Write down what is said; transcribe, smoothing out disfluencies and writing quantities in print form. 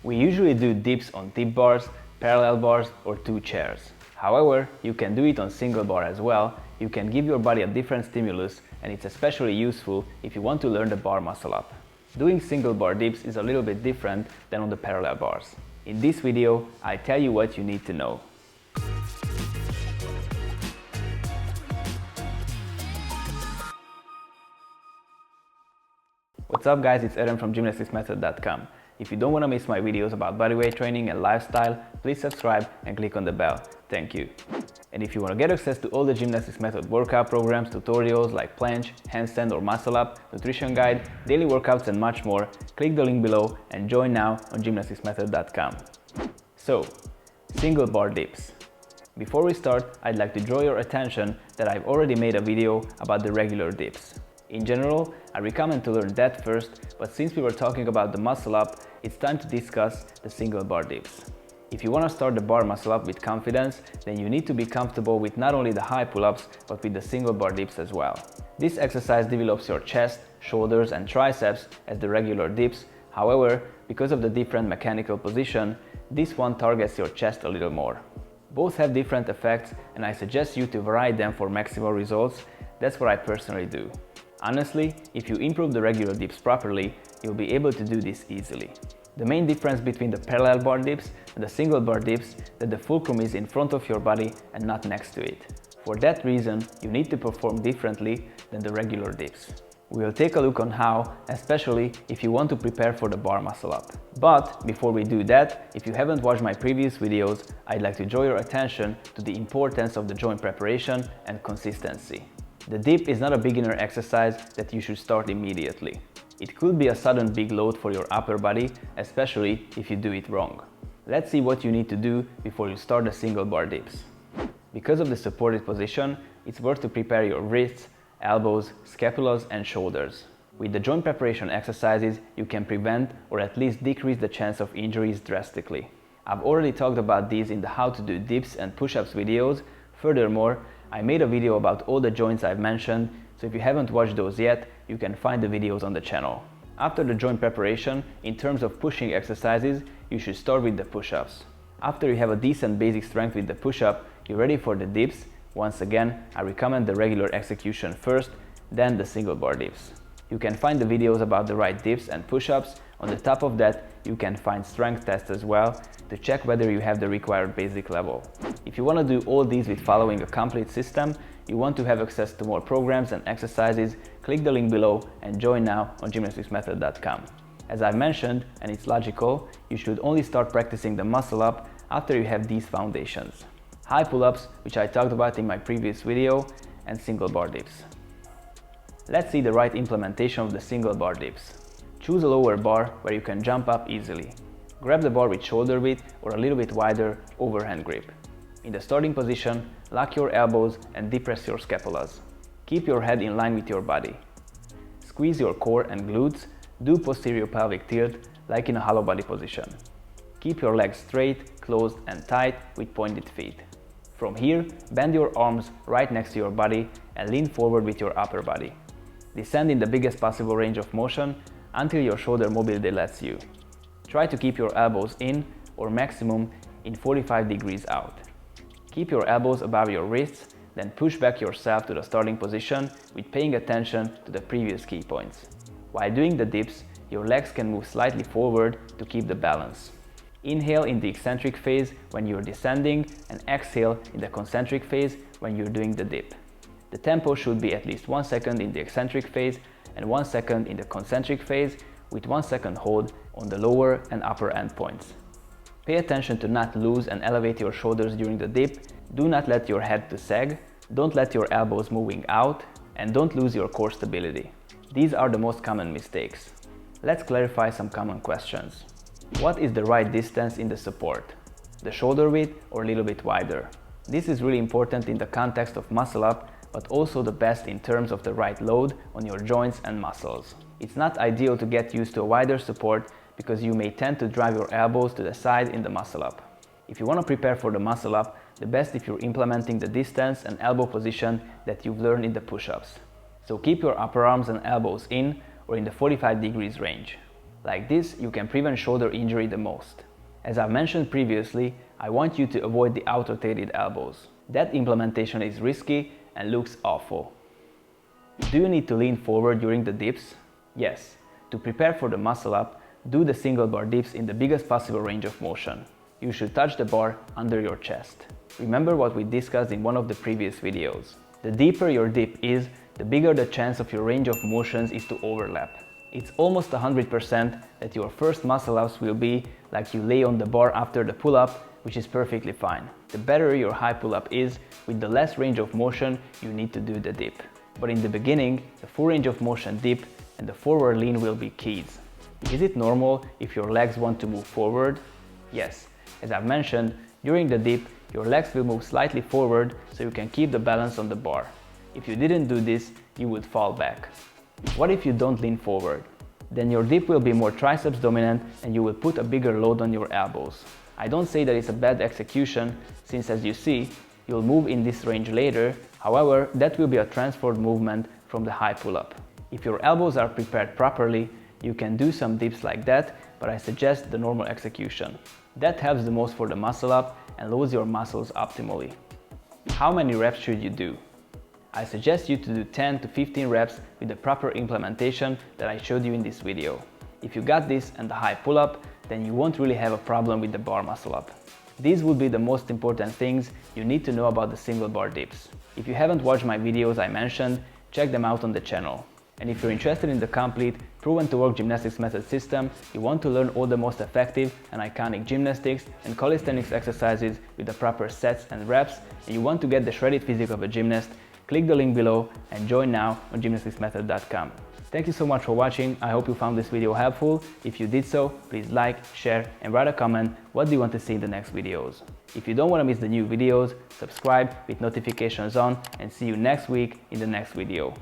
We usually do dips on tip bars, parallel bars or 2 chairs. However, you can do it on single bar as well. You can give your body a different stimulus, and it's especially useful if you want to learn the bar muscle up. Doing single bar dips is a little bit different than on the parallel bars. In this video, I tell you what you need to know. What's up guys, it's Aaron from gymnasticsmethod.com. If you don't want to miss my videos about bodyweight training and lifestyle, please subscribe and click on the bell. Thank you. And if you want to get access to all the Gymnastics Method workout programs, tutorials like planche, handstand or muscle up, nutrition guide, daily workouts and much more, click the link below and join now on gymnasticsmethod.com. So, single bar dips. Before we start, I'd like to draw your attention that I've already made a video about the regular dips. In general, I recommend to learn that first, but since we were talking about the muscle up, it's time to discuss the single bar dips. If you want to start the bar muscle up with confidence, then you need to be comfortable with not only the high pull-ups, but with the single bar dips as well. This exercise develops your chest, shoulders and triceps as the regular dips. However, because of the different mechanical position, this one targets your chest a little more. Both have different effects and I suggest you to vary them for maximal results. That's what I personally do. Honestly, if you improve the regular dips properly, you'll be able to do this easily. The main difference between the parallel bar dips and the single bar dips is that the fulcrum is in front of your body and not next to it. For that reason, you need to perform differently than the regular dips. We'll take a look on how, especially if you want to prepare for the bar muscle up. But before we do that, if you haven't watched my previous videos, I'd like to draw your attention to the importance of the joint preparation and consistency. The dip is not a beginner exercise that you should start immediately. It could be a sudden big load for your upper body, especially if you do it wrong. Let's see what you need to do before you start the single bar dips. Because of the supported position, it's worth to prepare your wrists, elbows, scapulas and shoulders. With the joint preparation exercises, you can prevent or at least decrease the chance of injuries drastically. I've already talked about these in the how to do dips and push-ups videos. Furthermore, I made a video about all the joints I've mentioned, so if you haven't watched those yet, you can find the videos on the channel. After the joint preparation, in terms of pushing exercises, you should start with the push-ups. After you have a decent basic strength with the push-up, you're ready for the dips. Once again, I recommend the regular execution first, then the single bar dips. You can find the videos about the right dips and push-ups. On the top of that, you can find strength tests as well to check whether you have the required basic level. If you want to do all these with following a complete system, you want to have access to more programs and exercises, click the link below and join now on gymnasticsmethod.com. As I mentioned, and it's logical, you should only start practicing the muscle up after you have these foundations. High pull-ups, which I talked about in my previous video, and single bar dips. Let's see the right implementation of the single bar dips. Choose a lower bar where you can jump up easily. Grab the bar with shoulder width or a little bit wider overhand grip. In the starting position, lock your elbows and depress your scapulas. Keep your head in line with your body. Squeeze your core and glutes. Do posterior pelvic tilt like in a hollow body position. Keep your legs straight, closed and tight with pointed feet. From here, bend your arms right next to your body and lean forward with your upper body. Descend in the biggest possible range of motion until your shoulder mobility lets you. Try to keep your elbows in or maximum in 45 degrees out. Keep your elbows above your wrists, then push back yourself to the starting position with paying attention to the previous key points. While doing the dips, your legs can move slightly forward to keep the balance. Inhale in the eccentric phase when you're descending and exhale in the concentric phase when you're doing the dip. The tempo should be at least 1 second in the eccentric phase and 1 second in the concentric phase with 1 second hold on the lower and upper end points. Pay attention to not lose and elevate your shoulders during the dip. Do not let your head to sag. Don't let your elbows moving out and don't lose your core stability. These are the most common mistakes. Let's clarify some common questions. What is the right distance in the support? The shoulder width or a little bit wider? This is really important in the context of muscle up, but also the best in terms of the right load on your joints and muscles. It's not ideal to get used to a wider support because you may tend to drive your elbows to the side in the muscle up. If you want to prepare for the muscle up, the best if you're implementing the distance and elbow position that you've learned in the push-ups. So keep your upper arms and elbows in or in the 45 degrees range. Like this, you can prevent shoulder injury the most. As I mentioned previously, I want you to avoid the out-rotated elbows. That implementation is risky and looks awful. Do you need to lean forward during the dips? Yes. To prepare for the muscle up, do the single bar dips in the biggest possible range of motion. You should touch the bar under your chest. Remember what we discussed in one of the previous videos. The deeper your dip is, the bigger the chance of your range of motions is to overlap. It's almost 100% that your first muscle ups will be like you lay on the bar after the pull-up, which is perfectly fine. The better your high pull-up is, with the less range of motion you need to do the dip. But in the beginning, the full range of motion dip and the forward lean will be keys. Is it normal if your legs want to move forward? Yes. As I've mentioned, during the dip, your legs will move slightly forward so you can keep the balance on the bar. If you didn't do this, you would fall back. What if you don't lean forward? Then your dip will be more triceps dominant and you will put a bigger load on your elbows. I don't say that it's a bad execution, since as you see, you'll move in this range later. However, that will be a transferred movement from the high pull-up. If your elbows are prepared properly, you can do some dips like that, but I suggest the normal execution. That helps the most for the muscle up and loads your muscles optimally. How many reps should you do? I suggest you to do 10 to 15 reps with the proper implementation that I showed you in this video. If you got this and the high pull-up, then you won't really have a problem with the bar muscle up. These would be the most important things you need to know about the single bar dips. If you haven't watched my videos I mentioned, check them out on the channel. And if you're interested in the complete, proven to work gymnastics method system, you want to learn all the most effective and iconic gymnastics and calisthenics exercises with the proper sets and reps, and you want to get the shredded physique of a gymnast, click the link below and join now on gymnasticsmethod.com. Thank you so much for watching. I hope you found this video helpful. If you did so, please like, share and write a comment what do you want to see in the next videos. If you don't want to miss the new videos, subscribe with notifications on and see you next week in the next video.